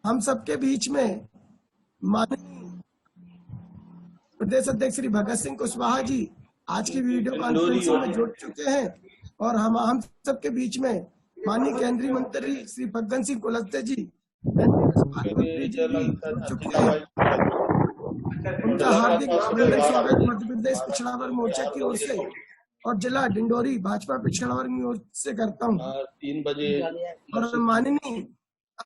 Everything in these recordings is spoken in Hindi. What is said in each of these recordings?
हम सबके बीच में माननीय प्रदेश अध्यक्ष श्री भगत सिंह कुशवाहा जी आज की वीडियो कॉन्फ्रेंसिंग में जुड़ चुके हैं और हम सबके बीच में माननीय केंद्रीय मंत्री श्री फग्गन सिंह कुलस्ते जी, मंत्री जी भी जुड़ चुके हैं। उनका हार्दिक अभिनंदन स्वागत मध्य प्रदेश पिछड़ा वर्ग मोर्चा की ओर से और जिला डिंडोरी भाजपा पिछड़ा वर्ग मोर्चा से करता हूँ। 3 बजे और माननीय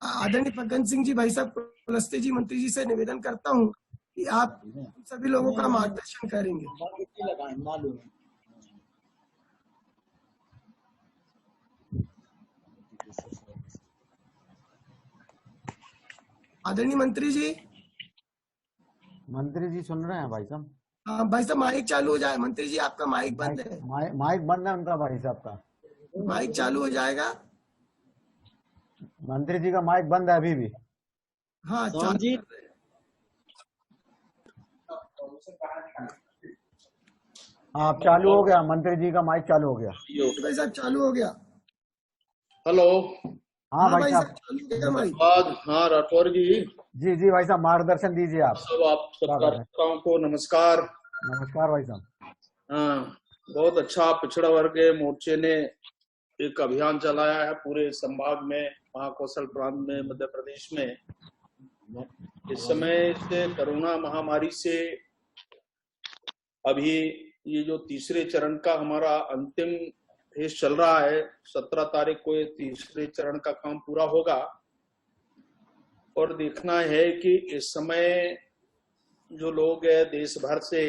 आदरणीय फग्गन सिंह जी भाई साहब कुलस्ते जी मंत्री जी से निवेदन करता हूँ कि आप सभी लोगों का मार्गदर्शन करेंगे। आदरणीय मंत्री जी सुन रहे हैं भाई साहब? भाई साहब माइक चालू हो जाए। मंत्री जी आपका माइक बंद है। माइक बंद है उनका भाई साहब का। माइक चालू हो जाएगा। मंत्री जी का माइक बंद है अभी भी। हाँ चालू जी। आप चालू हो गया, मंत्री जी का माइक चालू हो गया। भाई साहब चालू हो गया। हेलो। हाँ भाई साहब चालू हो गया माइक। हाँ राठौर जी। जी भाई साहब मार्गदर्शन दीजिए आप। सब कार्यकर्ताओं को नमस्कार। नमस्कार भाई साहब। हाँ, बहुत अच्छा पिछड़ा वर्ग मोर्चे ने एक अभियान चलाया है पूरे संभाग में, महाकौशल प्रांत में, मध्य प्रदेश में। इस समय से कोरोना महामारी से अभी ये जो तीसरे चरण का हमारा अंतिम फेज चल रहा है, 17 तारीख को ये तीसरे चरण का काम पूरा होगा और देखना है कि इस समय जो लोग है देश भर से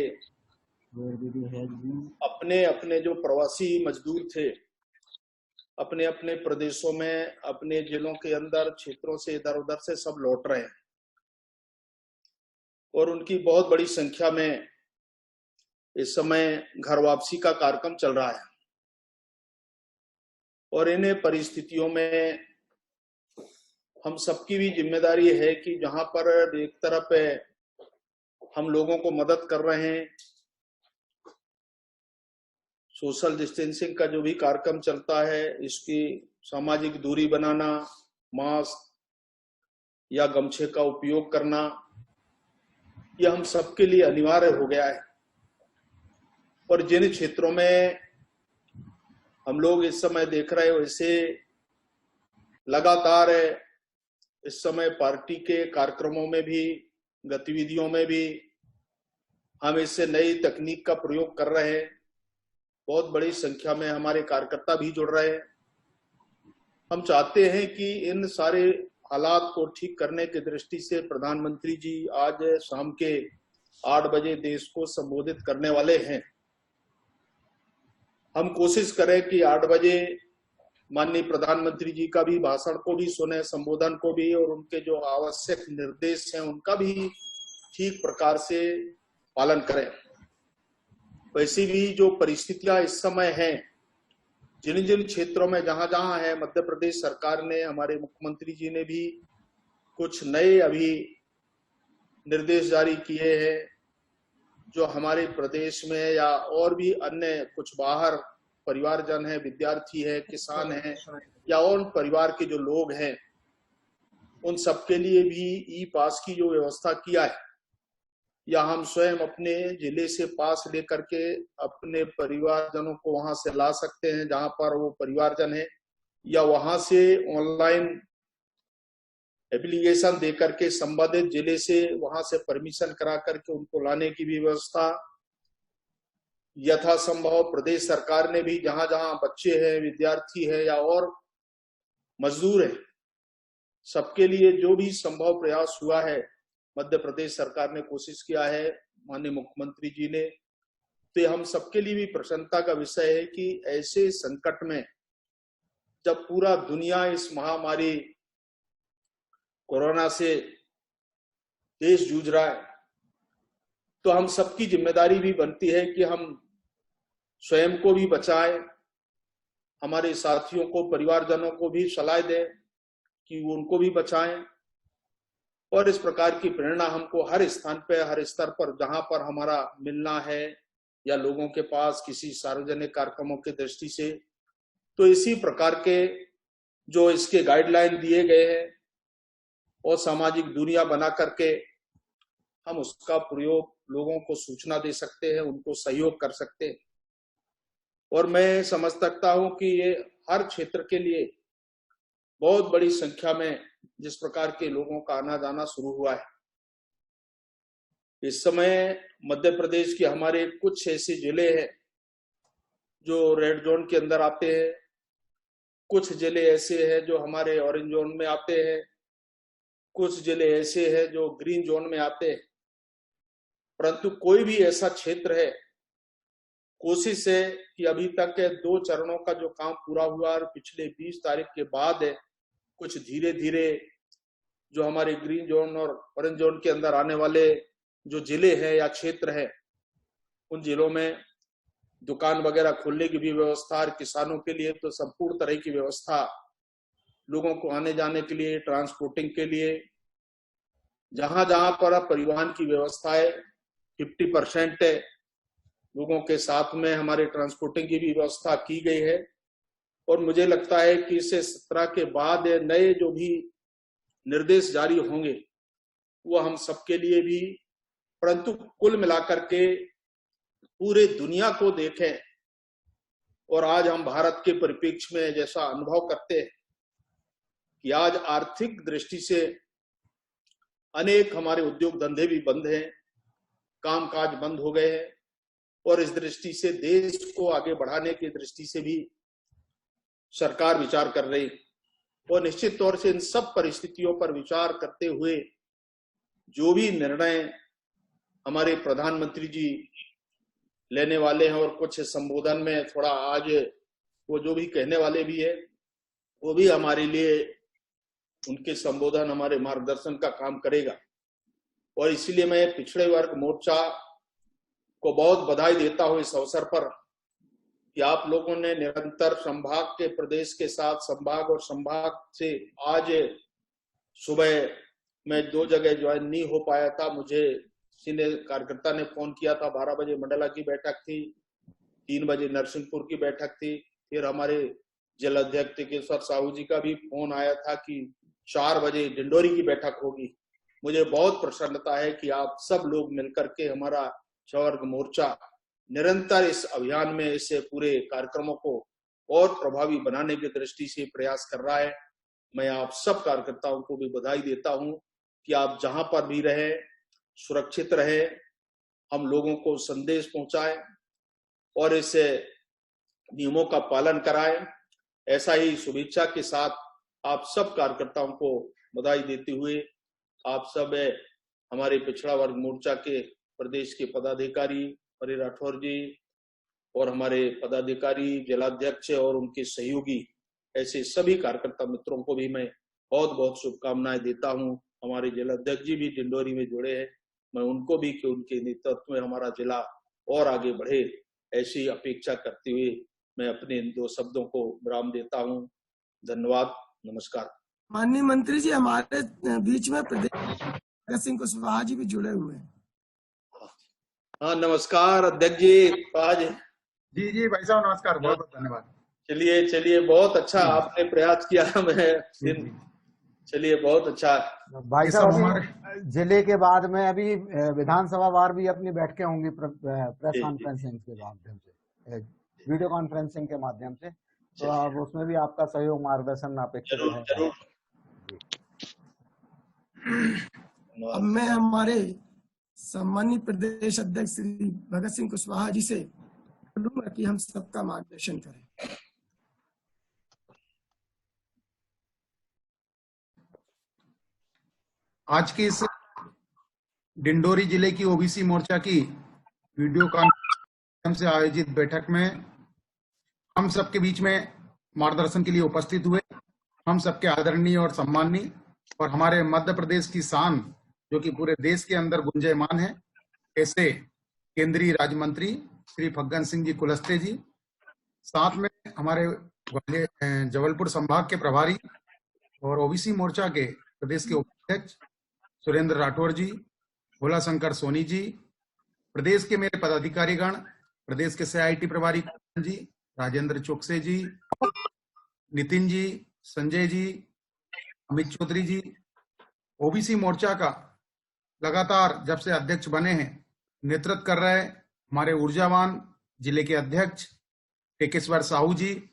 अपने अपने जो प्रवासी मजदूर थे अपने अपने प्रदेशों में, अपने जिलों के अंदर, क्षेत्रों से इधर उधर से सब लौट रहे हैं और उनकी बहुत बड़ी संख्या में इस समय घर वापसी का कार्यक्रम चल रहा है। और इन परिस्थितियों में हम सबकी भी जिम्मेदारी है कि जहां पर एक तरफ हम लोगों को मदद कर रहे हैं, सोशल डिस्टेंसिंग का जो भी कार्यक्रम चलता है, इसकी सामाजिक दूरी बनाना, मास्क या गमछे का उपयोग करना, यह हम सबके लिए अनिवार्य हो गया है। और जिन क्षेत्रों में हम लोग इस समय देख रहे हैं, वैसे लगातार इस समय पार्टी के कार्यक्रमों में भी, गतिविधियों में भी हम इससे नई तकनीक का प्रयोग कर रहे हैं। बहुत बड़ी संख्या में हमारे कार्यकर्ता भी जुड़ रहे हैं। हम चाहते हैं कि इन सारे हालात को ठीक करने की दृष्टि से प्रधानमंत्री जी आज शाम के 8 बजे देश को संबोधित करने वाले हैं। हम कोशिश करें कि 8 बजे माननीय प्रधानमंत्री जी का भी भाषण को भी सुने, संबोधन को भी, और उनके जो आवश्यक निर्देश हैं उनका भी ठीक प्रकार से पालन करें। वैसी भी जो परिस्थितियां इस समय हैं, जिन जिन क्षेत्रों में जहां जहां है, मध्य प्रदेश सरकार ने, हमारे मुख्यमंत्री जी ने भी कुछ नए अभी निर्देश जारी किए हैं जो हमारे प्रदेश में या और भी अन्य कुछ बाहर परिवारजन है, विद्यार्थी है, किसान है या और परिवार के जो लोग हैं, उन सबके लिए भी ई पास की जो व्यवस्था किया है, या हम स्वयं अपने जिले से पास लेकर के अपने परिवारजनों को वहां से ला सकते हैं जहां पर वो परिवारजन है, या वहां से ऑनलाइन एप्लीकेशन दे करके संबंधित जिले से वहां से परमिशन करा करके उनको लाने की भी व्यवस्था यथासंभव प्रदेश सरकार ने भी जहां जहां बच्चे हैं, विद्यार्थी है या और मजदूर है, सबके लिए जो भी संभव प्रयास हुआ है मध्य प्रदेश सरकार ने कोशिश किया है, माननीय मुख्यमंत्री जी ने। तो हम सबके लिए भी प्रसन्नता का विषय है कि ऐसे संकट में जब पूरा दुनिया इस महामारी कोरोना से देश जूझ रहा है, तो हम सबकी जिम्मेदारी भी बनती है कि हम स्वयं को भी बचाएं, हमारे साथियों को, परिवारजनों को भी सलाह दें कि वो उनको भी बचाएं। और इस प्रकार की प्रेरणा हमको हर स्थान पे, हर स्तर पर जहां पर हमारा मिलना है या लोगों के पास किसी सार्वजनिक कार्यक्रमों की दृष्टि से, तो इसी प्रकार के जो इसके गाइडलाइन दिए गए हैं और सामाजिक दूरियां बना करके हम उसका प्रयोग लोगों को सूचना दे सकते हैं, उनको सहयोग कर सकते हैं। और मैं समझ सकता हूं कि ये हर क्षेत्र के लिए बहुत बड़ी संख्या में जिस प्रकार के लोगों का आना जाना शुरू हुआ है। इस समय मध्य प्रदेश के हमारे कुछ ऐसे जिले हैं जो रेड जोन के अंदर आते हैं, कुछ जिले ऐसे हैं जो हमारे ऑरेंज जोन में आते हैं, कुछ जिले ऐसे हैं जो ग्रीन जोन में आते हैं। परंतु कोई भी ऐसा क्षेत्र है, कोशिश है कि अभी तक के 2 चरणों का जो काम पूरा हुआ और पिछले 20 तारीख के बाद है, कुछ धीरे धीरे जो हमारे ग्रीन जोन और ऑरेंज जोन के अंदर आने वाले जो जिले हैं या क्षेत्र है, उन जिलों में दुकान वगैरह खोलने की भी व्यवस्था, और किसानों के लिए तो संपूर्ण तरह की व्यवस्था, लोगों को आने जाने के लिए, ट्रांसपोर्टिंग के लिए, जहां जहां पर परिवहन की व्यवस्था है 50% है, लोगों के साथ में हमारे ट्रांसपोर्टिंग की भी व्यवस्था की गई है। और मुझे लगता है कि इसे 17 के बाद नए जो भी निर्देश जारी होंगे वो हम सबके लिए भी, परंतु कुल मिलाकर के पूरे दुनिया को देखें। और आज हम भारत के परिप्रेक्ष्य में जैसा अनुभव करते हैं कि आज आर्थिक दृष्टि से अनेक हमारे उद्योग धंधे भी बंद हैं, कामकाज बंद हो गए हैं, और इस दृष्टि से देश को आगे बढ़ाने की दृष्टि से भी सरकार विचार कर रही। और निश्चित तौर से इन सब परिस्थितियों पर विचार करते हुए जो भी निर्णय हमारे प्रधानमंत्री जी लेने वाले हैं, और कुछ संबोधन में थोड़ा आज वो जो भी कहने वाले भी है, वो भी हमारे लिए उनके संबोधन हमारे मार्गदर्शन का काम करेगा। और इसीलिए मैं पिछड़े वर्ग मोर्चा को बहुत बधाई देता हूं इस अवसर पर कि आप लोगों ने निरंतर संभाग के प्रदेश के साथ संभाग और संभाग से, आज सुबह मैं 2 जगह ज्वाइन नहीं हो पाया था, मुझे सीनियर कार्यकर्ता ने फोन किया था, 12 बजे मंडला की बैठक थी, 3 बजे नरसिंहपुर की बैठक थी, फिर हमारे जिला अध्यक्ष केशवर साहू जी का भी फोन आया था कि 4 बजे डिंडोरी की बैठक होगी। मुझे बहुत प्रसन्नता है कि आप सब लोग मिलकर के हमारा वर्ग मोर्चा निरंतर इस अभियान में इस पूरे कार्यक्रमों को और प्रभावी बनाने की दृष्टि से प्रयास कर रहा है। मैं आप सब कार्यकर्ताओं को भी बधाई देता हूं कि आप जहां पर भी रहे सुरक्षित रहे, हम लोगों को संदेश पहुंचाए और इस नियमों का पालन कराए। ऐसा ही शुभेच्छा के साथ आप सब कार्यकर्ताओं को बधाई देते हुए, आप सब हमारे पिछड़ा वर्ग मोर्चा के प्रदेश के पदाधिकारी हरि राठौर जी और हमारे पदाधिकारी, जिलाध्यक्ष और उनके सहयोगी, ऐसे सभी कार्यकर्ता मित्रों को भी मैं बहुत बहुत शुभकामनाएं देता हूं। हमारे जिलाध्यक्ष जी भी डिंडोरी में जुड़े हैं, मैं उनको भी कि उनके नेतृत्व में हमारा जिला और आगे बढ़े, ऐसी अपेक्षा करते हुए मैं अपने इन 2 शब्दों को विराम देता हूं। धन्यवाद, नमस्कार। माननीय मंत्री जी, हमारे बीच में प्रदेश भगत सिंह कुशवाहा जी भी जुड़े हुए हैं। हाँ, नमस्कार अध्यक्ष जी। जी भाई साहब नमस्कार, बहुत बहुत धन्यवाद। चलिए बहुत अच्छा आपने प्रयास किया। मैं चलिए बहुत अच्छा। भाई साहब हमारे जिले के बाद में अभी विधानसभा वार भी अपनी बैठकें होंगी प्रेस कॉन्फ्रेंसिंग के माध्यम से, वीडियो कॉन्फ्रेंसिंग के माध्यम से, तो आप उसमें भी आपका सहयोग मार्गदर्शन अपेक्षित है। अब मैं हमारे सम्मानित प्रदेश अध्यक्ष श्री भगत सिंह कुशवाहा जी से बोलूंगा कि हम सबका मार्गदर्शन करें। आज की इस डिंडोरी जिले की ओबीसी मोर्चा की वीडियो कॉन्फ्रेंस से आयोजित बैठक में हम सबके बीच में मार्गदर्शन के लिए उपस्थित हुए हम सबके आदरणीय और सम्माननीय और हमारे मध्य प्रदेश की शान जो कि पूरे देश के अंदर गुंजायमान है, ऐसे केंद्रीय राज्य मंत्री श्री फग्गन सिंह जी कुलस्ते जी, साथ में हमारे जबलपुर संभाग के प्रभारी और ओबीसी मोर्चा के प्रदेश के उपाध्यक्ष सुरेंद्र राठौर जी, भोला शंकर सोनी जी, प्रदेश के मेरे पदाधिकारीगण, प्रदेश के CIT प्रभारी जी, राजेंद्र चौकसे जी, नितिन जी, संजय जी, अमित चौधरी जी, ओबीसी मोर्चा का लगातार जब से अध्यक्ष बने हैं नेतृत्व कर रहे हमारे ऊर्जावान जिले के अध्यक्ष टेकेश्वर साहू जी,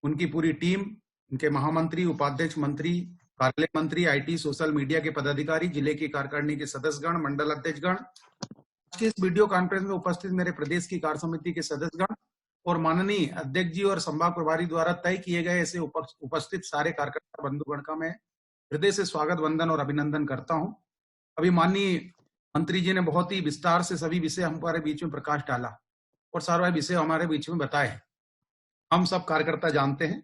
उनकी पूरी टीम, उनके महामंत्री, उपाध्यक्ष, मंत्री, कार्यालय मंत्री, आईटी, सोशल मीडिया के पदाधिकारी, जिले की कार्यकारिणी के सदस्यगण, मंडल अध्यक्षगण, के इस वीडियो कॉन्फ्रेंस में उपस्थित मेरे प्रदेश की कार्य समिति के सदस्यगण और माननीय अध्यक्ष जी और संभाग प्रभारी द्वारा तय किए गए ऐसे उपस्थित सारे कार्यकर्ता बंधुगण का मैं हृदय से स्वागत, वंदन और अभिनंदन करता हूं। अभी माननीय मंत्री जी ने बहुत ही विस्तार से सभी विषय हमारे बीच में प्रकाश डाला और सारे विषय हमारे बीच में बताए। हम सब कार्यकर्ता जानते हैं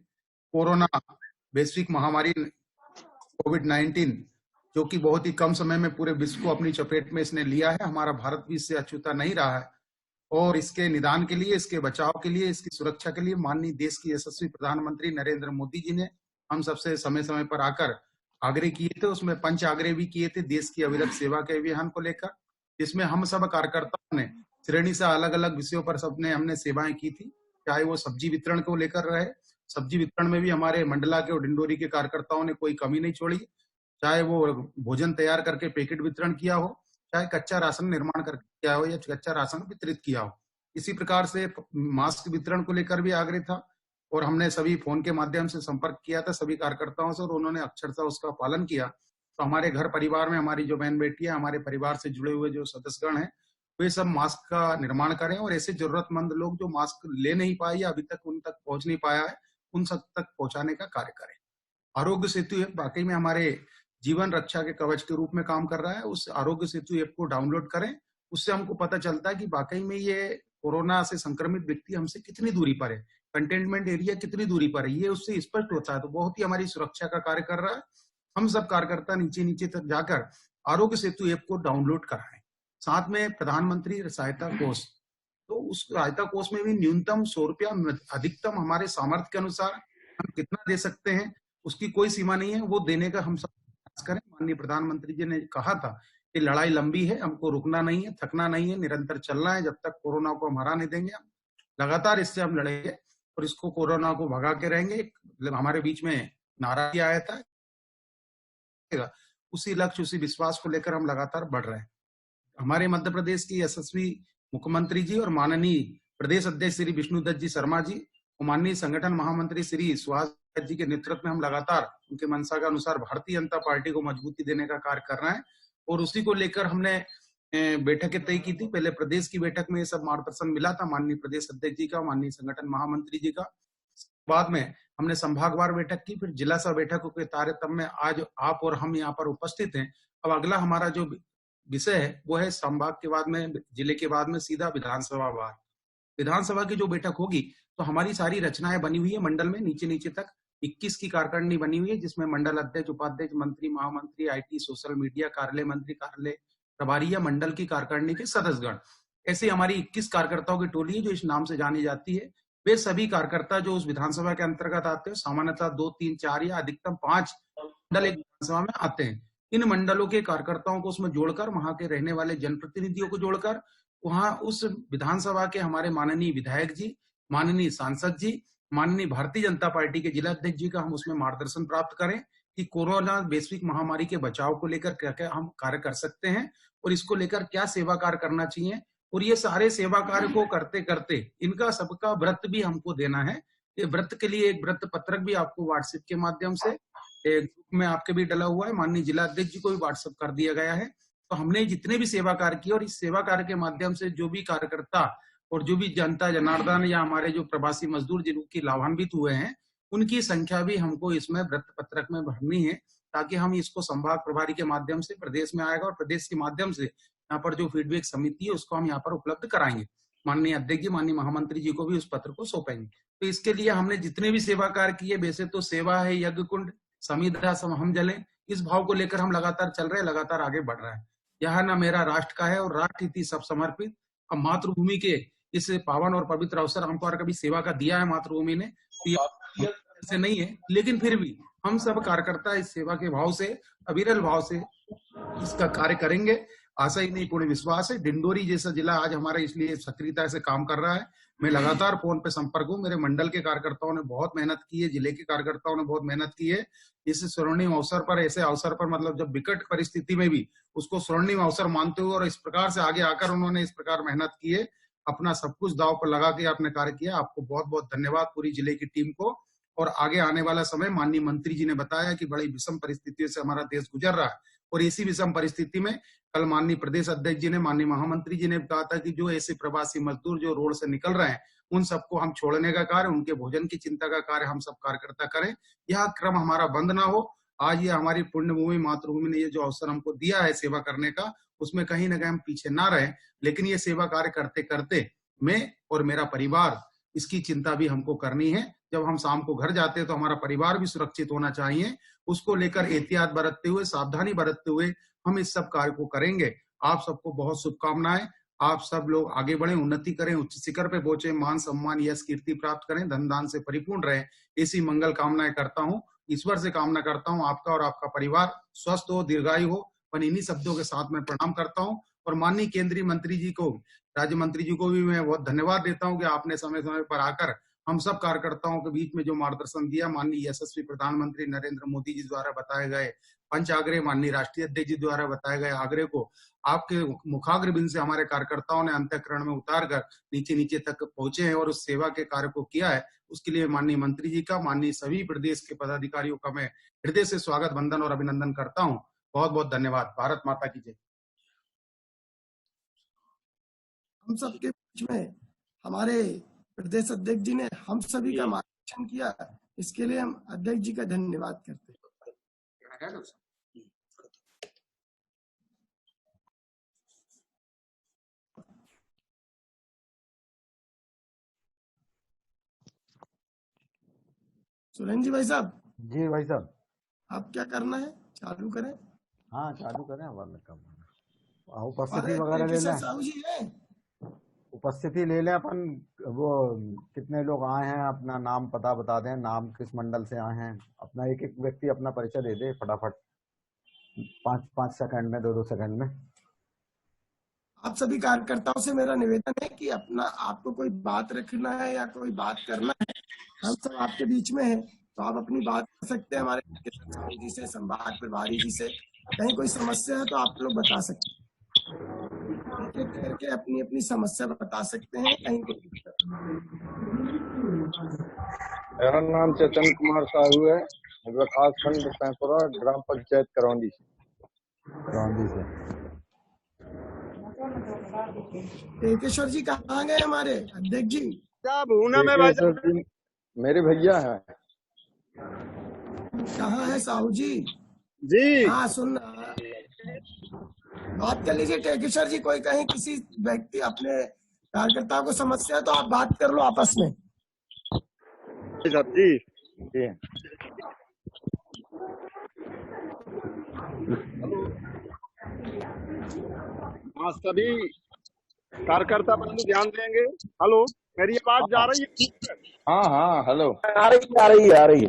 कोरोना वैश्विक महामारी कोविड-19 जो कि बहुत ही कम समय में पूरे विश्व को अपनी चपेट में इसने लिया है, हमारा भारत भी इससे अछूता नहीं रहा है और इसके निदान के लिए, इसके बचाव के लिए, इसकी सुरक्षा के लिए माननीय देश की यशस्वी प्रधानमंत्री नरेंद्र मोदी जी ने हम सबसे समय समय पर आकर आग्रह किए थे। उसमें पंच आग्रह भी किए थे देश की अविरत सेवा के अभियान को लेकर, जिसमें हम सब कार्यकर्ताओं ने श्रेणी से अलग अलग विषयों पर सबने हमने सेवाएं की थी। चाहे वो सब्जी वितरण को लेकर रहे, सब्जी वितरण में भी हमारे मंडला के और डिंडोरी के कार्यकर्ताओं ने कोई कमी नहीं छोड़ी, चाहे वो भोजन तैयार करके पैकेट वितरण किया हो, चाहे कच्चा राशन निर्माण करके किया हो या कच्चा राशन वितरित किया हो। इसी प्रकार से मास्क वितरण को लेकर भी आग्रह था और हमने सभी फोन के माध्यम से संपर्क किया था सभी कार्यकर्ताओं से और उन्होंने अक्षरशः उसका पालन किया। तो हमारे घर परिवार में हमारी जो बहन बेटी है, हमारे परिवार से जुड़े हुए जो सदस्यगण हैं, वे सब मास्क का निर्माण करें और ऐसे जरूरतमंद लोग जो मास्क ले नहीं पाए या अभी तक उन तक पहुंच नहीं पाया है, उन सब तक पहुंचाने का कार्य करें। आरोग्य सेतु ऐप वाकई में हमारे जीवन रक्षा के कवच के रूप में काम कर रहा है। उस आरोग्य सेतु ऐप को डाउनलोड करें, उससे हमको पता चलता है कि वाकई में ये कोरोना से संक्रमित व्यक्ति हमसे कितनी दूरी पर है, कंटेनमेंट एरिया कितनी दूरी पर है, ये उससे स्पष्ट होता है। तो बहुत ही हमारी सुरक्षा का कार्य कर रहा है। हम सब कार्यकर्ता नीचे नीचे तक जाकर आरोग्य सेतु ऐप को डाउनलोड कराएं। साथ में प्रधानमंत्री सहायता कोष, तो उस सहायता कोष में भी न्यूनतम 100 रुपया, अधिकतम हमारे सामर्थ्य के अनुसार हम कितना दे सकते हैं, उसकी कोई सीमा नहीं है, वो देने का हम सब करें। माननीय प्रधानमंत्री जी ने कहा था कि लड़ाई लंबी है, हमको रुकना नहीं है, थकना नहीं है, निरंतर चलना है। जब तक कोरोना को हम हरा नहीं देंगे, लगातार इससे हम लड़ेंगे और इसको कोरोना को भगा के रहेंगे। हमारे बीच में नारा भी आया था, उसी लक्ष्य, उसी विश्वास को लेकर हम लगातार बढ़ रहे हैं। हमारे मध्य प्रदेश की यशस्वी मुख्यमंत्री जी और माननीय प्रदेश अध्यक्ष श्री विष्णुदत्त जी शर्मा जी और माननीय संगठन महामंत्री श्री सुहास जी के नेतृत्व में हम लगातार उनके मंशा के अनुसार भारतीय जनता पार्टी को मजबूती देने का कार्य कर रहे हैं और उसी को लेकर हमने बैठकें तय की थी। पहले प्रदेश की बैठक में ये सब मार्गदर्शन मिला था माननीय प्रदेश अध्यक्ष जी का, माननीय संगठन महामंत्री जी का। बाद में हमने संभागवार बैठक की, फिर जिला सभा बैठकों के तारतम्य में आज आप और हम यहाँ पर उपस्थित हैं। अब अगला हमारा जो विषय है वो है संभाग के बाद में, जिले के बाद में सीधा विधानसभा वार। विधानसभा की जो बैठक होगी तो हमारी सारी रचनाएं बनी हुई है मंडल में, नीचे नीचे तक 21 की कार्यकारिणी बनी हुई है, जिसमें मंडल अध्यक्ष, उपाध्यक्ष, मंत्री, महामंत्री, आईटी, सोशल मीडिया, कार्यालय मंत्री, कार्यालय प्रभारी या मंडल की कार्यकारिणी के सदस्यगण, ऐसे हमारी 21 कार्यकर्ताओं की टोली है जो इस नाम से जानी जाती है। वे सभी कार्यकर्ता जो उस विधानसभा के अंतर्गत आते हैं, सामान्यतः 2, 3, 4 या अधिकतम 5 मंडल एक विधानसभा में आते हैं। इन मंडलों के कार्यकर्ताओं को उसमें जोड़कर, वहां के रहने वाले जनप्रतिनिधियों को जोड़कर, वहां उस विधानसभा के हमारे माननीय विधायक जी, माननीय सांसद जी, माननीय भारतीय जनता पार्टी के जिला अध्यक्ष जी का हम उसमें मार्गदर्शन प्राप्त करें कि कोरोना वैश्विक महामारी के बचाव को लेकर क्या क्या हम कार्य कर सकते हैं और इसको लेकर क्या सेवा कार्य करना चाहिए। और ये सारे सेवा कार्य को करते करते इनका सबका व्रत भी हमको देना है। ये व्रत के लिए एक व्रत पत्रक भी आपको व्हाट्सएप के माध्यम से ग्रुप में आपके भी डला हुआ है, माननीय जिला अध्यक्ष जी को भी व्हाट्सएप कर दिया गया है। तो हमने जितने भी सेवा कार्य किए और इस सेवा कार्य के माध्यम से जो भी कार्यकर्ता और जो भी जनता जनार्दन या हमारे जो प्रवासी मजदूर जिनकी लाभान्वित हुए हैं, उनकी संख्या भी हमको इसमें व्रत पत्रक में भरनी है, ताकि हम इसको संभाग प्रभारी के माध्यम से प्रदेश में आएगा और प्रदेश के माध्यम से यहाँ पर जो फीडबैक समिति है उसको हम यहाँ पर उपलब्ध कराएंगे। माननीय अध्यक्ष जी, माननीय महामंत्री जी को भी उस पत्र को सौंपेंगे। तो इसके लिए हमने जितने भी सेवा कार्य किए, वैसे तो सेवा है यज्ञ कुंड समिधा सम हम जले, इस भाव को लेकर हम लगातार चल रहे हैं, लगातार आगे बढ़ रहे हैं। यह न मेरा राष्ट्र का है और राष्ट्र इति सब समर्पित। अब मातृभूमि के इस पावन और पवित्र अवसर हमको कभी सेवा का दिया है मातृभूमि ने, ऐसे नहीं है, लेकिन फिर भी हम सब कार्यकर्ता इस सेवा के भाव से, अविरल भाव से इसका कार्य करेंगे आशा ही नहीं, पूर्ण विश्वास है। डिंडोरी जैसा जिला आज हमारा इसलिए सक्रियता से काम कर रहा है। मैं लगातार फोन पे संपर्क हूँ। मेरे मंडल के कार्यकर्ताओं ने बहुत मेहनत की है, जिले के कार्यकर्ताओं ने बहुत मेहनत की है। इस स्वर्णिम अवसर पर, ऐसे अवसर पर, मतलब जब विकट परिस्थिति में भी उसको स्वर्णिम अवसर मानते हुए और इस प्रकार से आगे आकर उन्होंने इस प्रकार मेहनत की है, अपना सब कुछ दांव पर लगा के आपने कार्य किया। आपको बहुत बहुत धन्यवाद पूरी जिले की टीम को। और आगे आने वाला समय माननीय मंत्री जी ने बताया कि बड़ी विषम परिस्थितियों से हमारा देश गुजर रहा है, और इसी विषम परिस्थिति में कल माननीय प्रदेश अध्यक्ष जी ने, माननीय महामंत्री जी ने कहा था कि जो ऐसे प्रवासी मजदूर जो रोड से निकल रहे हैं, उन सबको हम छोड़ने का कार्य, उनके भोजन की चिंता का कार्य हम सब कार्यकर्ता करें। यह क्रम हमारा बंद ना हो। आज ये हमारी पुण्यभूमि मातृभूमि ने ये जो अवसर हमको दिया है सेवा करने का, उसमें कहीं ना कहीं हम पीछे ना रहे। लेकिन ये सेवा कार्य करते करते मैं और मेरा परिवार, इसकी चिंता भी हमको करनी है। जब हम शाम को घर जाते हैं तो हमारा परिवार भी सुरक्षित होना चाहिए। उसको लेकर एहतियात बरतते हुए, सावधानी बरतते हुए हम इस सब कार्य को करेंगे। आप सबको बहुत शुभकामनाएं। आप सब लोग आगे बढ़े, उन्नति करें, उच्च शिखर पे पहुंचे, मान सम्मान यश कीर्ति प्राप्त करें, धन दान से परिपूर्ण रहे। ऐसी मंगल कामनाएं करता हूँ। ईश्वर से कामना करता हूँ आपका और आपका परिवार स्वस्थ हो, दीर्घायु हो। पर इन्हीं शब्दों के साथ मैं प्रणाम करता हूँ। और माननीय केंद्रीय मंत्री जी को, राज्य मंत्री जी को भी मैं बहुत धन्यवाद देता हूँ कि आपने समय समय पर आकर हम सब कार्यकर्ताओं के बीच में जो मार्गदर्शन दिया। माननीय यशस्वी प्रधानमंत्री नरेंद्र मोदी जी द्वारा बताए गए पंच आग्रह, माननीय राष्ट्रीय अध्यक्ष जी द्वारा बताए गए आग्रह को आपके मुखाग्र बिंद से हमारे कार्यकर्ताओं ने अंतःकरण में उतार कर नीचे नीचे तक पहुंचे हैं और उस सेवा के कार्य को किया है। उसके लिए माननीय मंत्री जी का, माननीय सभी प्रदेश के पदाधिकारियों का मैं हृदय से स्वागत, वंदन और अभिनंदन करता हूँ। बहुत बहुत धन्यवाद। भारत माता की जय। हम सबके बीच में हमारे प्रदेश अध्यक्ष जी ने हम सभी का मार्गदर्शन किया, इसके लिए हम अध्यक्ष जी का धन्यवाद करते हैं। सुरेंद्र जी भाई साहब। जी भाई साहब, आप क्या करना है, चालू करें? हाँ चालू करें। उपस्थिति वगैरह ले लें। साहू जी है, उपस्थिति ले लें अपन। वो कितने लोग आए हैं, अपना नाम पता बता दें, नाम किस मंडल से आए हैं, अपना एक एक व्यक्ति अपना परिचय दे दे फटाफट, 5 सेकंड में, 2 सेकंड में। आप सभी कार्यकर्ताओं से मेरा निवेदन है कि अपना, आपको कोई बात रखना है या कोई बात करना है, हम सब आपके बीच में हैं, तो आप अपनी बात कर सकते हैं हमारे साहू जी से, संभाग प्रभारी जी से। कहीं कोई समस्या है तो आप लोग बता सकते हैं, एक एक करके अपनी अपनी समस्या बता सकते हैं। कहीं कोई दिक्कत। मेरा नाम चेतन कुमार साहू है, विकास खंड पैंपुरा, ग्राम पंचायत करौंदी से। टेकेश्वर जी कहाँ गए हमारे अध्यक्ष जी? में मेरे भैया है। कहाँ है साहू जी? जी हाँ, सुन बात कर लीजिए टेकेश्वर जी। कोई कहीं किसी व्यक्ति अपने कार्यकर्ता को समस्या है तो आप बात कर लो आपस में। जी हाँ, सभी कार्यकर्ता बंधु ध्यान देंगे। हेलो, मेरी आवाज जा रही है? हाँ हेलो, आ रही है।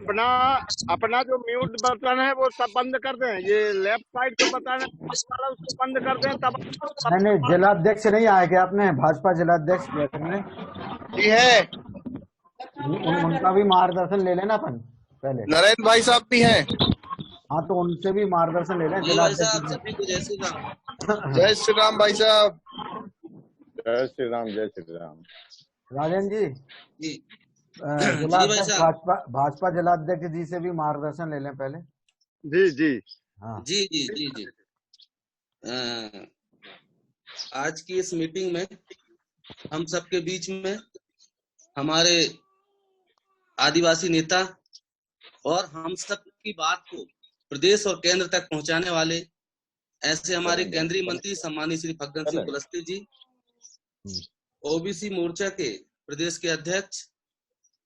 अपना जो म्यूट बटन है वो सब बंद कर दें। ये लेफ्ट साइड को बताना वाला उसको बंद कर दें। तब नहीं, जिलाध्यक्ष नहीं आए क्या अपने? भाजपा जिलाध्यक्ष जी है, उनका भी मार्गदर्शन ले लेना अपन पहले। नरेंद्र भाई साहब भी हैं। हाँ, तो उनसे भी मार्गदर्शन ले लें जिलाध्यक्ष। जय श्री राम भाई साहब। जय श्री राम, जय श्री राम। राजेंद्र जी, जिलाध्यक्ष भाजपा जिलाध्यक्ष जी से भी मार्गदर्शन ले लें पहले। जी हाँ जी। आज की इस मीटिंग में हम सबके बीच में हमारे आदिवासी नेता और हम सब की बात को प्रदेश और केंद्र तक पहुंचाने वाले ऐसे हमारे केंद्रीय मंत्री सम्मानित श्री फग्गन सिंह कुलस्ते जी, ओबीसी मोर्चा के प्रदेश के अध्यक्ष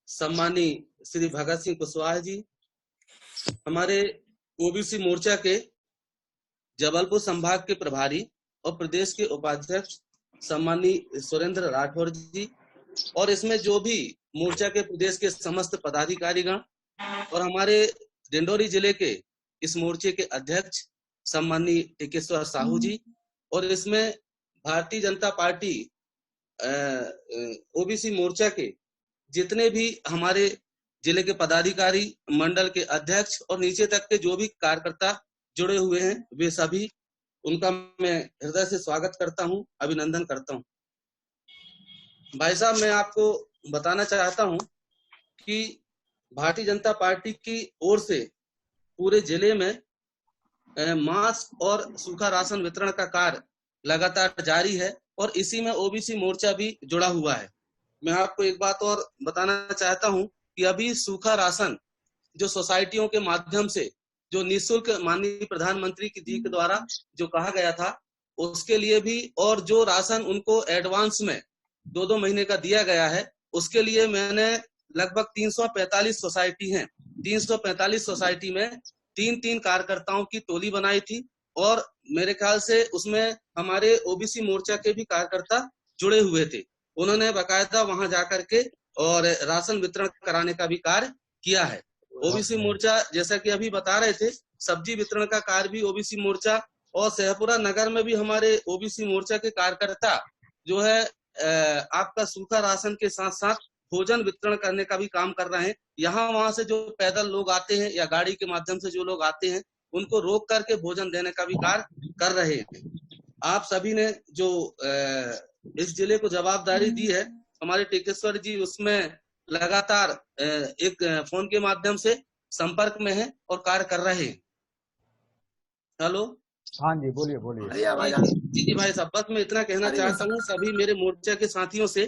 सम्मानी श्री भगत सिंह कुशवाहा जी, हमारे ओबीसी मोर्चा के जबलपुर संभाग के प्रभारी और प्रदेश के उपाध्यक्ष सम्मानी सुरेंद्र राठौर जी, और इसमें जो भी मोर्चा के प्रदेश के समस्त पदाधिकारीगण और हमारे डिंडोरी जिले के इस मोर्चे के अध्यक्ष सम्मानीय टिकेश्वर साहू जी, और इसमें भारतीय जनता पार्टी ओबीसी मोर्चा के जितने भी हमारे जिले के पदाधिकारी, मंडल के अध्यक्ष और नीचे तक के जो भी कार्यकर्ता जुड़े हुए हैं, वे सभी, उनका मैं हृदय से स्वागत करता हूं, अभिनंदन करता हूं। भाई साहब, मैं आपको बताना चाहता हूं कि भारतीय जनता पार्टी की ओर से पूरे जिले में मास्क और सूखा राशन वितरण का कार्य लगातार जारी है और इसी में ओबीसी मोर्चा भी जुड़ा हुआ है। मैं आपको एक बात और बताना चाहता हूं कि अभी सूखा राशन जो सोसाइटियों के माध्यम से जो निःशुल्क माननीय प्रधानमंत्री जी के द्वारा जो कहा गया था, उसके लिए भी, और जो राशन उनको एडवांस में 2-2 महीने का दिया गया है, उसके लिए मैंने लगभग 345 सोसाइटी हैं, 345 सोसाइटी में 3-3 कार्यकर्ताओं की टोली बनाई थी और मेरे ख्याल से उसमें हमारे ओबीसी मोर्चा के भी कार्यकर्ता जुड़े हुए थे। उन्होंने बाकायदा वहां जाकर के और राशन वितरण कराने का भी कार्य किया है। ओबीसी मोर्चा, जैसा कि अभी बता रहे थे, सब्जी वितरण का कार्य भी ओबीसी मोर्चा, और शेखपुरा नगर में भी हमारे ओबीसी मोर्चा के कार्यकर्ता जो है आपका सूखा राशन के साथ साथ भोजन वितरण करने का भी काम कर रहे हैं। यहाँ वहां से जो पैदल लोग आते हैं या गाड़ी के माध्यम से जो लोग आते हैं, उनको रोक करके भोजन देने का भी कार्य कर रहे हैं। आप सभी ने जो इस जिले को जवाबदारी दी है, हमारे टिकेश्वर जी उसमें लगातार एक फोन के माध्यम से संपर्क में है और कार्य कर रहे हैं। हेलो, हाँ जी, बोलिए बोलिए। जी भाई साहब, बस मैं इतना कहना चाहता हूँ सभी मेरे मोर्चा के साथियों से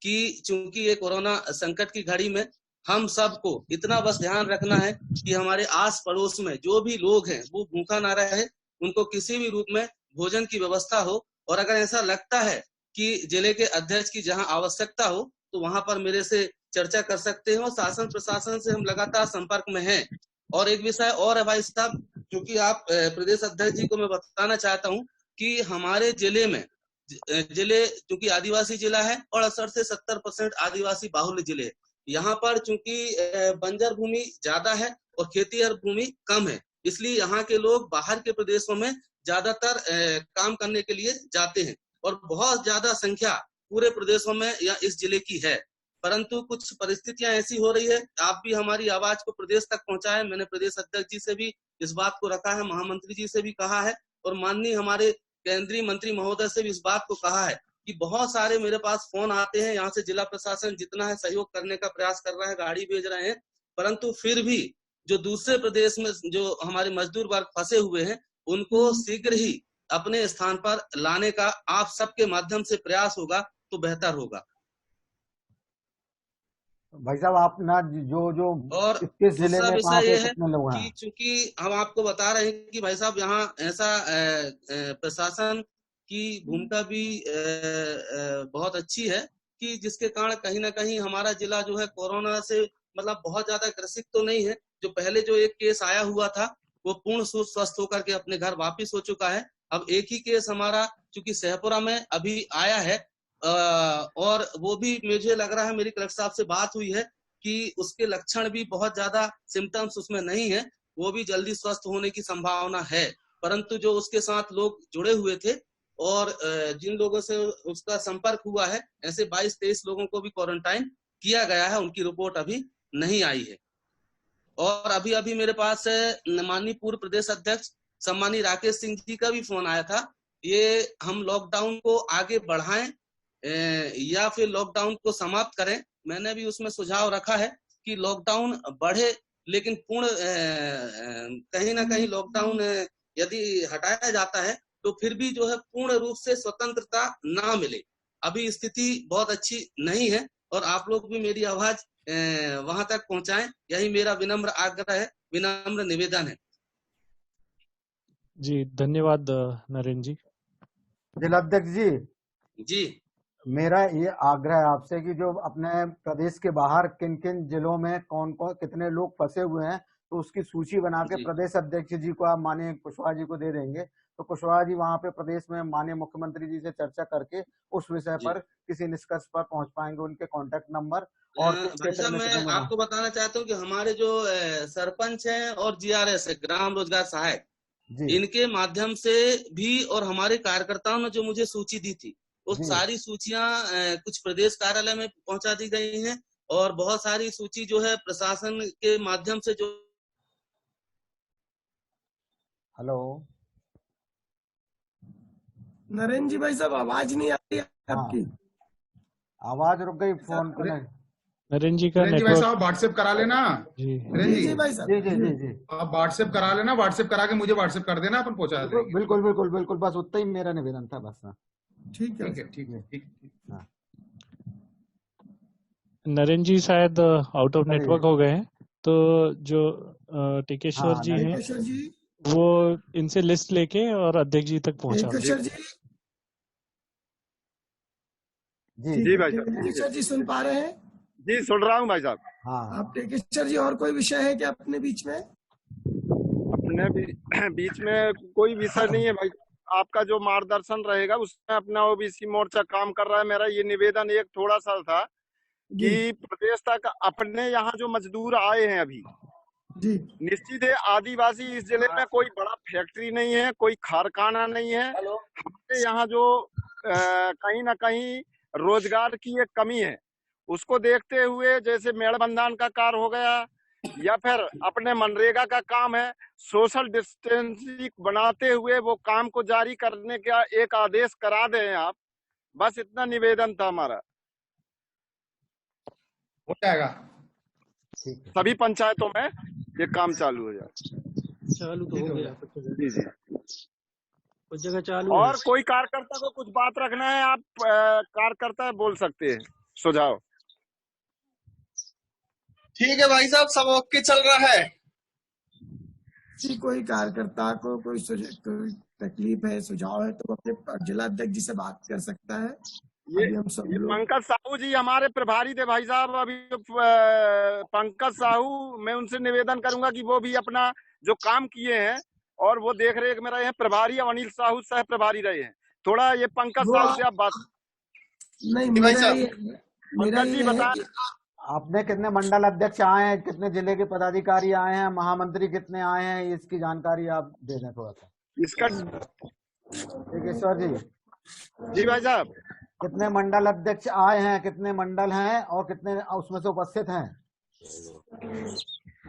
कि चूंकि ये कोरोना संकट की घड़ी में हम सबको इतना बस ध्यान रखना है कि हमारे आस पड़ोस में जो भी लोग हैं वो भूखा ना रहे, उनको किसी भी रूप में भोजन की व्यवस्था हो, और अगर ऐसा लगता है कि जिले के अध्यक्ष की जहां आवश्यकता हो तो वहां पर मेरे से चर्चा कर सकते हैं, और शासन प्रशासन से हम लगातार संपर्क में हैं। और एक विषय और है भाई साहब, क्योंकि आप प्रदेश अध्यक्ष जी को मैं बताना चाहता हूँ कि हमारे जिले में, जिले चूंकि आदिवासी जिला है और 80 से 70% आदिवासी बाहुल्य जिले, यहाँ पर चूंकि बंजर भूमि ज्यादा है और खेती भूमि कम है, इसलिए यहाँ के लोग बाहर के प्रदेशों में ज्यादातर काम करने के लिए जाते हैं और बहुत ज्यादा संख्या पूरे प्रदेशों में या इस जिले की है। परंतु कुछ परिस्थितियां ऐसी हो रही है, आप भी हमारी आवाज को प्रदेश तक पहुंचाएं। मैंने प्रदेश अध्यक्ष जी से भी इस बात को रखा है, महामंत्री जी से भी कहा है और माननीय हमारे केंद्रीय मंत्री महोदय से भी इस बात को कहा है कि बहुत सारे मेरे पास फोन आते हैं, यहाँ से जिला प्रशासन जितना है सहयोग करने का प्रयास कर रहा है, गाड़ी भेज रहे हैं, परंतु फिर भी जो दूसरे प्रदेश में जो हमारे मजदूर वर्ग फंसे हुए हैं उनको शीघ्र ही अपने स्थान पर लाने का आप सबके माध्यम से प्रयास होगा तो बेहतर होगा। भाई साहब, आप ना जो और किस जिले में दूसरा विषय ये है लोग कि चूंकि हम आपको बता रहे हैं कि भाई साहब यहाँ ऐसा प्रशासन की भूमिका भी बहुत अच्छी है कि जिसके कारण कहीं ना कहीं हमारा जिला जो है कोरोना से मतलब बहुत ज्यादा ग्रसित तो नहीं है। जो पहले जो एक केस आया हुआ था वो पूर्ण स्वस्थ होकर के अपने घर वापिस हो चुका है। अब एक ही केस हमारा चूंकि शेखपुरा में अभी आया है और वो भी मुझे लग रहा है, मेरी कलेक्टर साहब से बात हुई है कि उसके लक्षण भी बहुत ज्यादा सिम्टम्स उसमें नहीं है, वो भी जल्दी स्वस्थ होने की संभावना है। परंतु जो उसके साथ लोग जुड़े हुए थे और जिन लोगों से उसका संपर्क हुआ है, ऐसे 22-23 लोगों को भी क्वारंटाइन किया गया है, उनकी रिपोर्ट अभी नहीं आई है। और अभी अभी मेरे पास माननीय पूर्व प्रदेश अध्यक्ष सम्मानीय राकेश सिंह जी का भी फोन आया था, ये हम लॉकडाउन को आगे बढ़ाएं या फिर लॉकडाउन को समाप्त करें। मैंने भी उसमें सुझाव रखा है कि लॉकडाउन बढ़े, लेकिन पूर्ण कहीं ना कहीं लॉकडाउन यदि हटाया जाता है तो फिर भी जो है पूर्ण रूप से स्वतंत्रता ना मिले। अभी स्थिति बहुत अच्छी नहीं है और आप लोग भी मेरी आवाज वहां तक पहुंचाएं, यही मेरा विनम्र आग्रह है, विनम्र निवेदन है। जी धन्यवाद नरेंद्र जी। जिलाध्यक्ष जी, जी मेरा ये आग्रह है आपसे कि जो अपने प्रदेश के बाहर किन किन जिलों में कौन कौन कितने लोग फंसे हुए हैं, तो उसकी सूची बना के प्रदेश अध्यक्ष जी को आप माननीय कुशवाहा जी को दे देंगे, तो कुशवाहा जी वहां पे प्रदेश में माननीय मुख्यमंत्री जी से चर्चा करके उस विषय पर किसी निष्कर्ष पर पहुंच पाएंगे। उनके कॉन्टेक्ट नंबर और मैं आपको बताना चाहता हूँ कि हमारे जो सरपंच हैं और GRS है, ग्राम रोजगार सहायक, इनके माध्यम से भी और हमारे कार्यकर्ताओं ने जो मुझे सूची दी थी वो सारी सूचियां कुछ प्रदेश कार्यालय में पहुंचा दी गई हैं और बहुत सारी सूची जो है प्रशासन के माध्यम से जो। हेलो नरेंद्र जी भाई साहब, आवाज नहीं आ रही है आपकी। आवाज रुक गई फोन पे। नरेंद्र जी का भाई नेटवर्क साहब व्हाट्सएप करा लेना। जी जी भाई साहब, जी आप व्हाट्सएप करा लेना, व्हाट्सएप करा के मुझे व्हाट्सएप कर देना, अपन पहुंचा देंगे। बिल्कुल बिल्कुल बिल्कुल, बस उतना ही मेरा निवेदन था बस। ठीक है ठीक है। नरेंद्र जी शायद आउट ऑफ नेटवर्क हो गए हैं, तो जो टेकेश्वर जी हैं वो इनसे लिस्ट लेके और अध्यक्ष जी तक पहुंचा। टेकेश्वर जी, जी भाई साहब। टेकेश्वर जी सुन पा रहे हैं? जी सुन रहा हूँ भाई साहब। हाँ, आप टेकेश्वर जी, और कोई विषय है क्या अपने बीच में? अपने बीच में कोई विषय नहीं है भाई। आपका जो मार्गदर्शन रहेगा उसमें अपना ओबीसी मोर्चा काम कर रहा है। मेरा ये निवेदन एक थोड़ा सा था कि प्रदेश तक अपने यहाँ जो मजदूर आए हैं अभी, निश्चित है आदिवासी इस जिले में कोई बड़ा फैक्ट्री नहीं है, कोई कारखाना नहीं है। हमारे यहाँ जो कहीं ना कहीं रोजगार की एक कमी है, उसको देखते हुए जैसे मेड़बंधान का कार्य हो गया या फिर अपने मनरेगा का काम है, सोशल डिस्टेंसिंग बनाते हुए वो काम को जारी करने का एक आदेश करा दें आप। बस इतना निवेदन था हमारा। हो जाएगा, सभी पंचायतों में ये काम चालू हो जाए। चालू तो हो गया जी जी, कुछ जगह चालू। और कोई कार्यकर्ता को कुछ बात रखना है, आप कार्यकर्ता बोल सकते हैं, सुझाव। ठीक है भाई साहब, सब ओके चल रहा है। जी, कोई कार्यकर्ता को कोई तकलीफ है, सुझाव है तो अपने जिला अध्यक्ष जी से बात कर सकता है। ये पंकज साहू जी हमारे प्रभारी थे भाई साहब। अभी पंकज साहू, मैं उनसे निवेदन करूंगा कि वो भी अपना जो काम किए हैं और वो देख रेख में रहे हैं। प्रभारी अनिल साहू सह प्रभारी रहे हैं। थोड़ा ये पंकज साहू से आप बात। नहीं भाई साहब, पंकज जी बताएं, आपने कितने मंडल अध्यक्ष आए हैं, कितने जिले के पदाधिकारी आए हैं, महामंत्री कितने आए हैं, इसकी जानकारी आप दे दें थोड़ा सा। इसका टेकेश्वर जी। जी भाई साहब, कितने मंडल अध्यक्ष आए हैं, कितने मंडल हैं और कितने उसमें से उपस्थित हैं?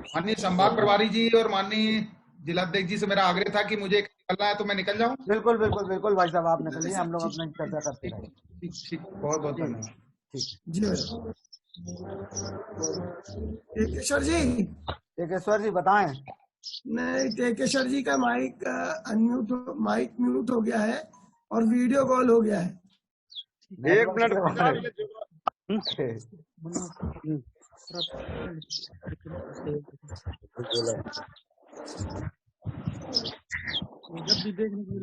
माननीय संभाग प्रभारी जी और माननीय जिलाध्यक्ष जी से मेरा आग्रह था कि मुझे निकलना है तो मैं निकल जाऊं। बिल्कुल बिल्कुल बिल्कुल भाई साहब, आप निकलिए, हम लोग अपनी चर्चा करते रहेंगे। ठीक, बहुत बहुत धन्यवाद। ठीक टेकेश्वर जी। टेकेश्वर जी बताएं। नहीं, टेकेश्वर जी का माइक म्यूट हो गया है और वीडियो कॉल हो गया है। एक मिनट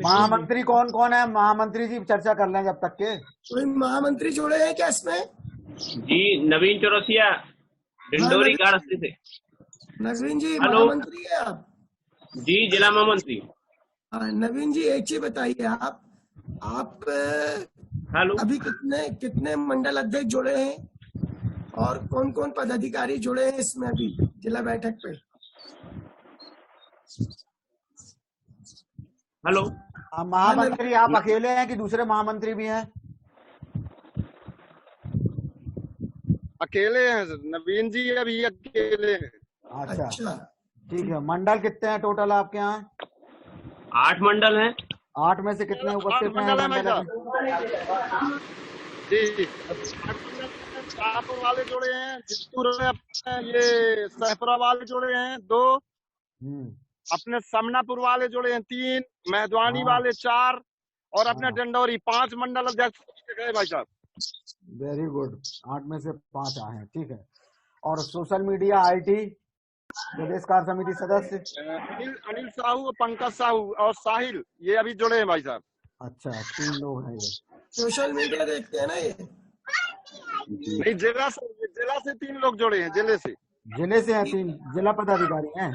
महामंत्री कौन कौन है? महामंत्री जी चर्चा कर लें जब तक के। कोई महामंत्री जुड़े हैं क्या इसमें? जी, नवीन चौरसिया, डिंडोरी गारस्ती से। नवीन जी महामंत्री है आप? जी, जिला महामंत्री। नवीन जी, एक चीज बताइए, आप अभी कितने मंडल अध्यक्ष जुड़े हैं और कौन कौन पदाधिकारी जुड़े हैं इसमें अभी जिला बैठक पे? हेलो, महामंत्री आप अकेले हैं कि दूसरे महामंत्री भी हैं? अकेले हैं नवीन जी, अभी अकेले हैं। अच्छा ठीक है। मंडल कितने हैं टोटल आपके यहाँ? 8 मंडल हैं। 8 में से कितने उपस्थित हैं? जी, शाहपुर वाले जुड़े हैं, जितपुर ये सहपुरा वाले जुड़े हैं 2, अपने समनापुर वाले जुड़े हैं 3, मेहदवानी वाले 4 और अपने डिंडोरी 5 मंडल अध्यक्ष गए भाई साहब। वेरी गुड, 8 में से 5 आए हैं। ठीक है। और सोशल मीडिया IT प्रदेश कार्य समिति सदस्य अनिल साहू, पंकज साहू और साहिल, ये अभी जुड़े हैं भाई साहब। अच्छा, 3 लोग हैं ये। सोशल मीडिया देखते हैं ना ये? नहीं, जिला से 3 लोग जुड़े हैं। जिले से हैं 3 जिला पदाधिकारी हैं।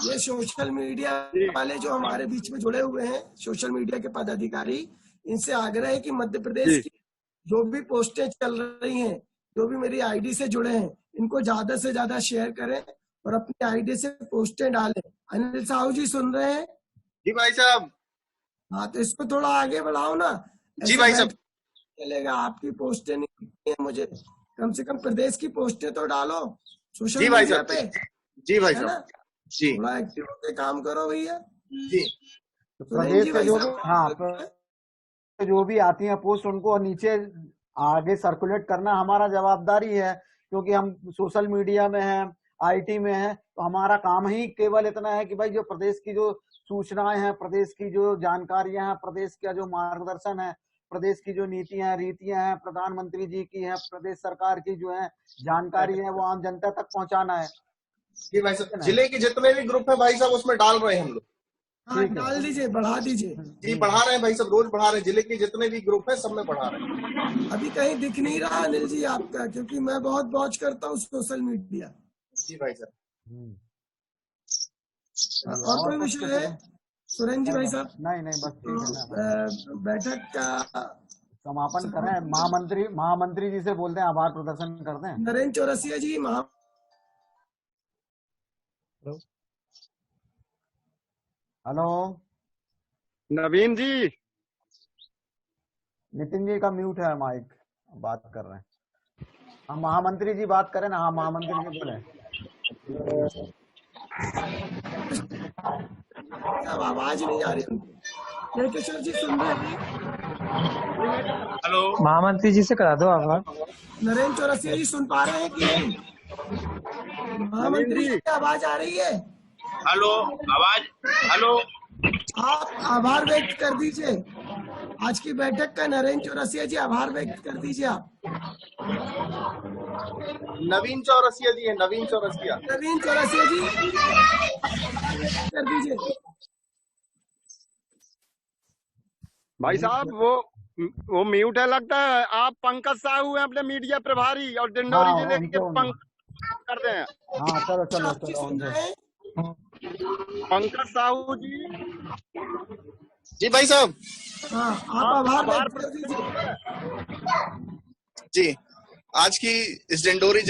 ये सोशल मीडिया वाले जो हमारे बीच में जुड़े हुए हैं, सोशल मीडिया के पदाधिकारी, इनसे आग्रह है कि मध्य प्रदेश की जो भी पोस्टें चल रही हैं, जो भी मेरी ID से जुड़े हैं, इनको ज्यादा से ज्यादा शेयर करें और अपनी ID से पोस्टें डालें। अनिल साहू जी सुन रहे हैं? जी भाई साहब। हाँ तो इसको थोड़ा आगे बढ़ाओ ना। जी भाई साहब। चलेगा, आपकी पोस्टें नहीं दिखती हैं मुझे, कम से कम प्रदेश की पोस्टें तो डालो सोशल जी भाई मीडिया साहब। पे। जी भाई है ना, साहब। जी थोड़ा एक्टिव होकर काम करो भैया। जी। प्रदेश से जो भी, हाँ, जो भी आती है पोस्ट उनको नीचे आगे सर्कुलेट करना हमारा जवाबदारी है, क्योंकि हम सोशल मीडिया में हैं, आईटी में हैं, तो हमारा काम ही केवल इतना है कि भाई जो प्रदेश की जो सूचनाएं हैं, प्रदेश की जो जानकारियां हैं, प्रदेश का जो मार्गदर्शन है, प्रदेश की जो नीतियां रीतियां हैं, प्रधानमंत्री जी की है, प्रदेश सरकार की जो है जानकारी है, वो आम जनता तक पहुंचाना है। जी भाई साहब, जिले के जितने भी ग्रुप है भाई साहब उसमें डाल रहे हैं हम लोग। हाँ, डाल दीजिए, बढ़ा दीजिए। जी बढ़ा रहे हैं भाई साहब, रोज बढ़ा रहे हैं, जिले के जितने भी ग्रुप है सब में बढ़ा रहे हैं। अभी कहीं दिख नहीं रहा अनिल जी आपका, क्योंकि मैं बहुत वॉच करता हूँ सोशल मीडिया। जी भाई साहब। और कोई विषय है सुरेंद्र जी भाई साहब? नहीं बस ठीक है। बैठक का समापन करें, महामंत्री जी से बोलते हैं, आभार प्रदर्शन करते हैं। नरेंद्र चौरसिया जी हेलो नवीन जी। नितिन जी का म्यूट है माइक, बात कर रहे हैं हम। महामंत्री जी बात करें ना। हाँ महामंत्री जी बोले। आवाज नहीं आ रही। केशव जी सुन रहे हैं? हेलो, महामंत्री जी से करा दो आभार। नरेंद्र चौरसिया जी सुन पा रहे हैं कि नहीं? महामंत्री जी की आवाज आ रही है? हेलो, आवाज, हेलो। आप आभार व्यक्त कर दीजिए आज की बैठक का। नरेंद्र चौरसिया जी आभार व्यक्त कर दीजिए आप। नवीन चौरसिया जी है, नवीन चौरसिया। नवीन चौरसिया जी कर दीजिए। भाई साहब वो म्यूट है लगता है। आप पंकज साहू हैं अपने मीडिया प्रभारी, और डिंडोरी जिले के पंकज कर रहे हैं। हाँ चलो पंकज साहू जी। जी भाई साहब। हाँ, आप आभार कर दीजिए। जी, आज की इस डिंडोरी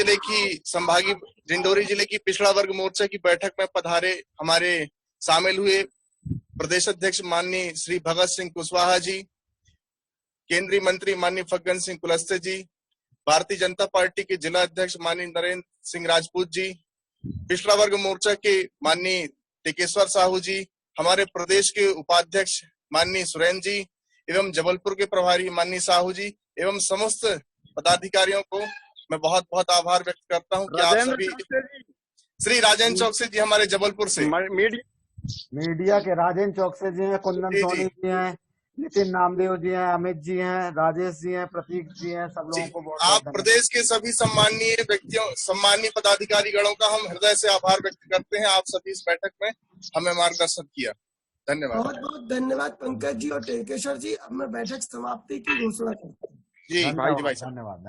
जिले की पिछड़ा वर्ग मोर्चा की बैठक में पधारे हमारे शामिल हुए प्रदेश अध्यक्ष माननीय श्री भगत सिंह कुशवाहा जी, केंद्रीय मंत्री माननीय फग्गन सिंह कुलस्ते जी, भारतीय जनता पार्टी के जिला अध्यक्ष माननीय नरेंद्र सिंह राजपूत जी, पिछड़ा वर्ग मोर्चा के माननीय टिकेश्वर साहू जी, हमारे प्रदेश के उपाध्यक्ष माननीय सुरेंद्र जी, एवं जबलपुर के प्रभारी माननीय साहू जी, एवं समस्त पदाधिकारियों को मैं बहुत बहुत आभार व्यक्त करता हूं कि आप सभी। श्री राजेंद्र चौकसे जी हमारे जबलपुर से मीडिया के राजेंद्र चौकसे जी हैं, कुंदन सोनी जी हैं, नितिन नामदेव जी हैं, अमित जी हैं, राजेश जी हैं, प्रतीक जी हैं, सब लोगों को बहुत आप प्रदेश के सभी सम्माननीय व्यक्तियों, सम्माननीय पदाधिकारी गणों का हम हृदय से आभार व्यक्त करते हैं। आप सभी इस बैठक में हमें मार्गदर्शन किया, धन्यवाद। बहुत बहुत धन्यवाद पंकज जी और टेकेश्वर जी। अब मैं बैठक समाप्ति की घोषणा करता हूँ। जी भाई, धन्यवाद।